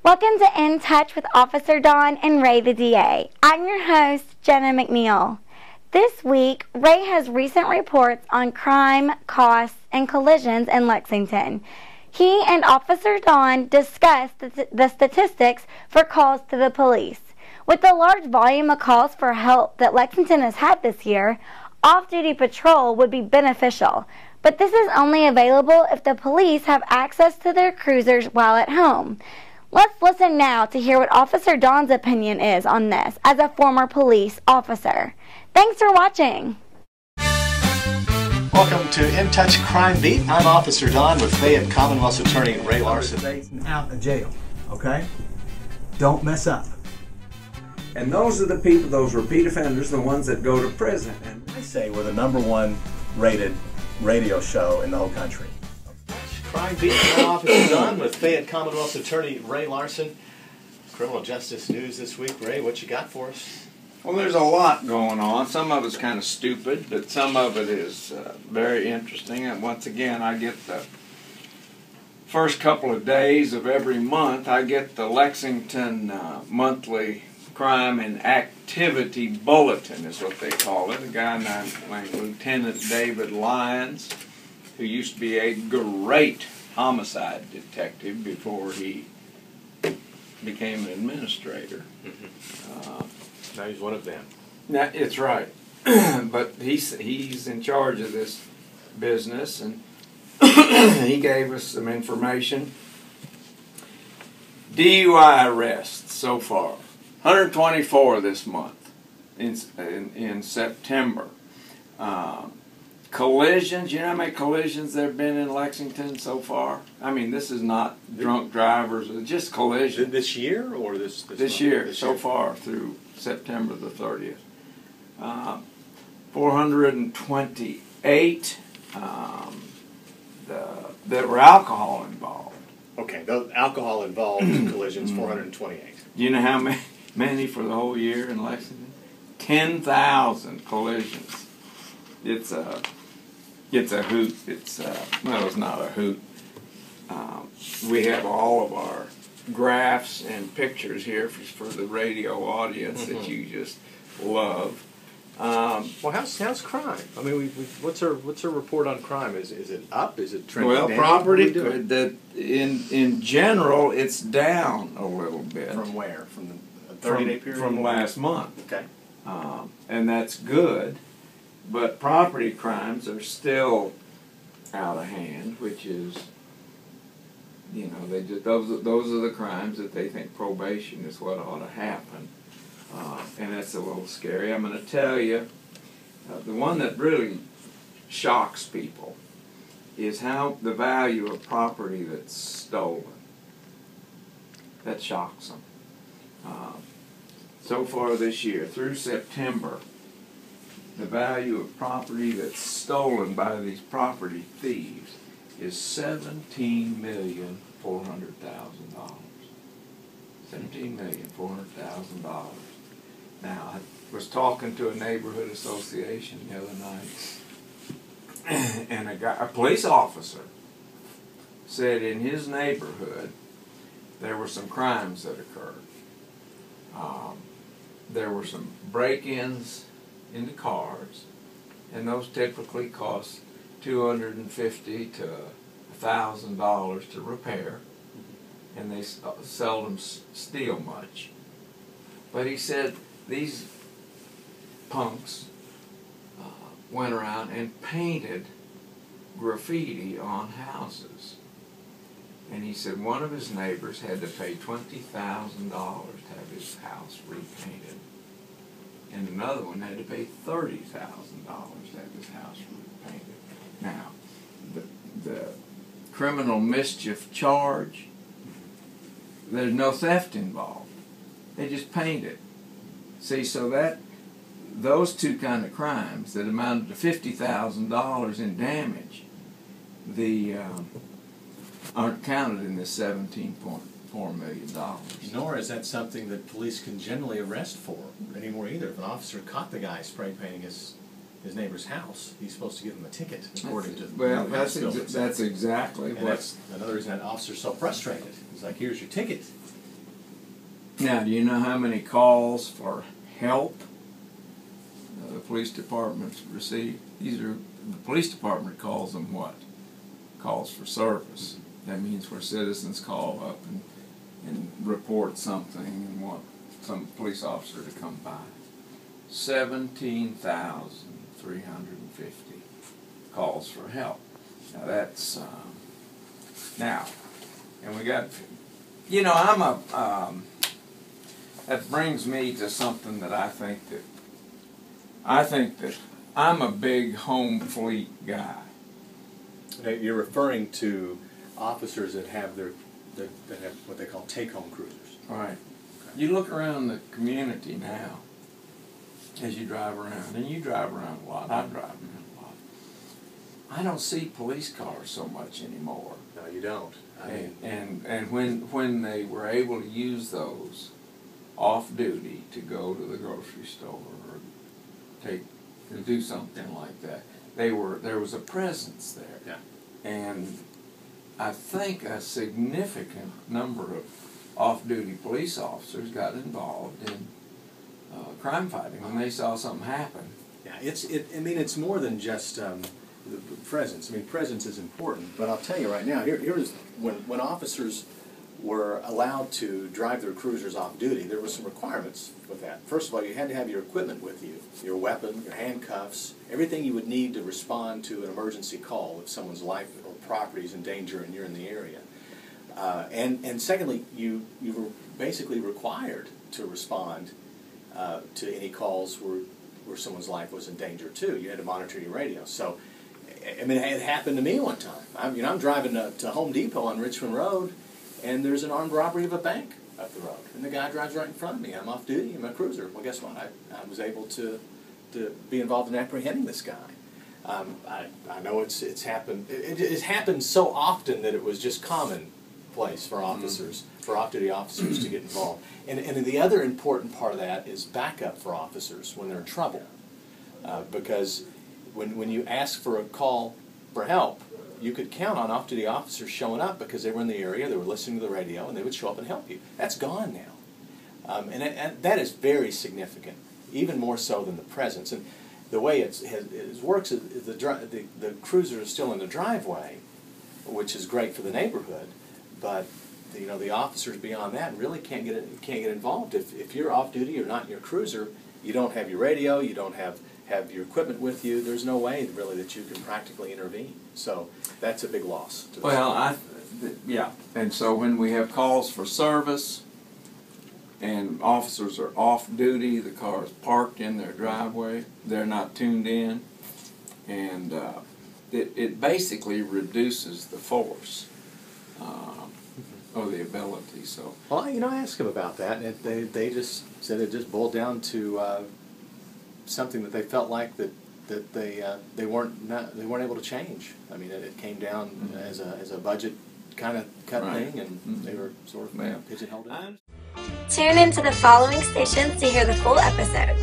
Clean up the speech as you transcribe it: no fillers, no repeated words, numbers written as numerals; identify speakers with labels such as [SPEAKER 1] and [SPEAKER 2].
[SPEAKER 1] Welcome to In Touch with Officer Dawn and Ray the DA. I'm your host, Jenna McNeil. This week, Ray has recent reports on crime, costs, and collisions in Lexington. He and Officer Dawn discussed the statistics for calls to the police. With the large volume of calls for help that Lexington has had this year, off-duty patrol would be beneficial. But this is only available if the police have access to their cruisers while at home. Let's listen now to hear what Officer Dawn's opinion is on this as a former police officer. Thanks for watching.
[SPEAKER 2] Welcome to In Touch Crime Beat. I'm Officer Dawn with Fayette Commonwealth's Attorney Ray Larson.
[SPEAKER 3] Out of jail, okay? Don't mess up.
[SPEAKER 4] And those are the people, those repeat offenders, the ones that go to prison. And
[SPEAKER 2] I say we're the #1 rated radio show in the whole country. Crime Beat. I'm Officer Dawn with Fayette Commonwealth's Attorney Ray Larson. Criminal justice news this week. Ray, what you got for us?
[SPEAKER 4] well, there's a lot going on. Some of it's kind of stupid, but some of it is very interesting. And once again, I get the first couple of days of every month, I get the Lexington monthly crime and activity bulletin is what they call it. A guy named Lieutenant David Lyons, who used to be a great homicide detective before he became an administrator.
[SPEAKER 2] Now he's one of them.
[SPEAKER 4] Now, it's right. But he's in charge of this business, and he gave us some information. DUI arrests so far, 124 this month in September. Collisions, you know how many collisions there have been in Lexington so far? I mean, this is not drunk drivers, it's just collisions.
[SPEAKER 2] This year or this
[SPEAKER 4] year, so far through September the 30th. 428 that were alcohol involved.
[SPEAKER 2] Okay, the alcohol involved collisions, 428.
[SPEAKER 4] Do you know how many for the whole year in Lexington? 10,000 collisions. It's a hoot. Well, it's not a hoot. We have all of our graphs and pictures here for the radio audience that you just love.
[SPEAKER 2] Well, how's crime? I mean, what's our report on crime? Is it up? Is it trending down?
[SPEAKER 4] Well, property in general, it's down a little bit.
[SPEAKER 2] From where? From the 30-day period?
[SPEAKER 4] From last month.
[SPEAKER 2] Okay.
[SPEAKER 4] And that's good. But property crimes are still out of hand, which is, you know, those are the crimes that they think probation is what ought to happen, and that's a little scary. I'm going to tell you, the one that really shocks people is how the value of property that's stolen. That shocks them. So far this year, through September, the value of property that's stolen by these property thieves is $17,400,000. $17,400,000. Now, I was talking to a neighborhood association the other night, and a police officer said in his neighborhood there were some crimes that occurred. There were some break-ins in the cars, and those typically cost $250 to $1,000 to repair, and they seldom steal much. But he said these punks went around and painted graffiti on houses. And he said one of his neighbors had to pay $20,000 to have his house repainted. And another one had to pay $30,000 to have his house repainted. Now, the criminal mischief charge, there's no theft involved. They just paint it. See, so those two kind of crimes that amounted to $50,000 in damage, aren't counted in this $17.4 million.
[SPEAKER 2] Nor is that something that police can generally arrest for anymore either. If an officer caught the guy spray painting his neighbor's house, he's supposed to give him a ticket, according to
[SPEAKER 4] that's exactly
[SPEAKER 2] what. That's another reason that officer's so frustrated. He's like, "Here's your ticket.
[SPEAKER 4] Now, do you know how many calls for help the police departments receive? The police department calls them what? Calls for service. That means where citizens call up and report something and want some police officer to come by. 17,350 calls for help. Now that's and we got, that brings me to something that I think that I'm a big home fleet guy.
[SPEAKER 2] Now, you're referring to officers that have that have what they call take-home cruisers.
[SPEAKER 4] Right.
[SPEAKER 2] Okay.
[SPEAKER 4] You look around the community now as you drive around, and you drive around a lot, I drive around a lot. I don't see police cars so much anymore.
[SPEAKER 2] No, you don't.
[SPEAKER 4] And when they were able to use those off duty to go to the grocery store or to do something like that, there was a presence there.
[SPEAKER 2] Yeah.
[SPEAKER 4] And I think a significant number of off-duty police officers got involved in crime fighting when they saw something happen.
[SPEAKER 2] Yeah, it's more than just the presence. I mean, presence is important, but I'll tell you right now, here's when officers were allowed to drive their cruisers off duty, there were some requirements with that. First of all, you had to have your equipment with you, your weapon, your handcuffs, everything you would need to respond to an emergency call if someone's life or property is in danger and you're in the area. And secondly, you were basically required to respond to any calls where someone's life was in danger too. You had to monitor your radio. So, I mean, it happened to me one time. I'm driving to Home Depot on Richmond Road, and there's an armed robbery of a bank up the road, and the guy drives right in front of me. I'm off duty in my cruiser. Well, guess what? I was able to be involved in apprehending this guy. I know it's happened. It happened so often that it was just commonplace for officers, for off-duty officers to get involved. And the other important part of that is backup for officers when they're in trouble, because when you ask for a call for help, you could count on off-duty officers showing up because they were in the area, they were listening to the radio, and they would show up and help you. That's gone now. And that is very significant, even more so than the presence. And the way it works is the cruiser is still in the driveway, which is great for the neighborhood, but the officers beyond that really can't get involved. If you're off duty or not in your cruiser, you don't have your radio, you don't have your equipment with you. There's no way really that you can practically intervene. So that's a big loss.
[SPEAKER 4] Well, yeah. And so when we have calls for service and officers are off duty, the car is parked in their driveway, they're not tuned in, and it basically reduces the force or the ability. So,
[SPEAKER 2] well, I asked them about that, and they just said it just boiled down to something that they felt like that they weren't able to change. I mean, it came down as a budget kind of cut thing, and they were sort of pigeonholed in.
[SPEAKER 1] Tune into the following stations to hear the full episode.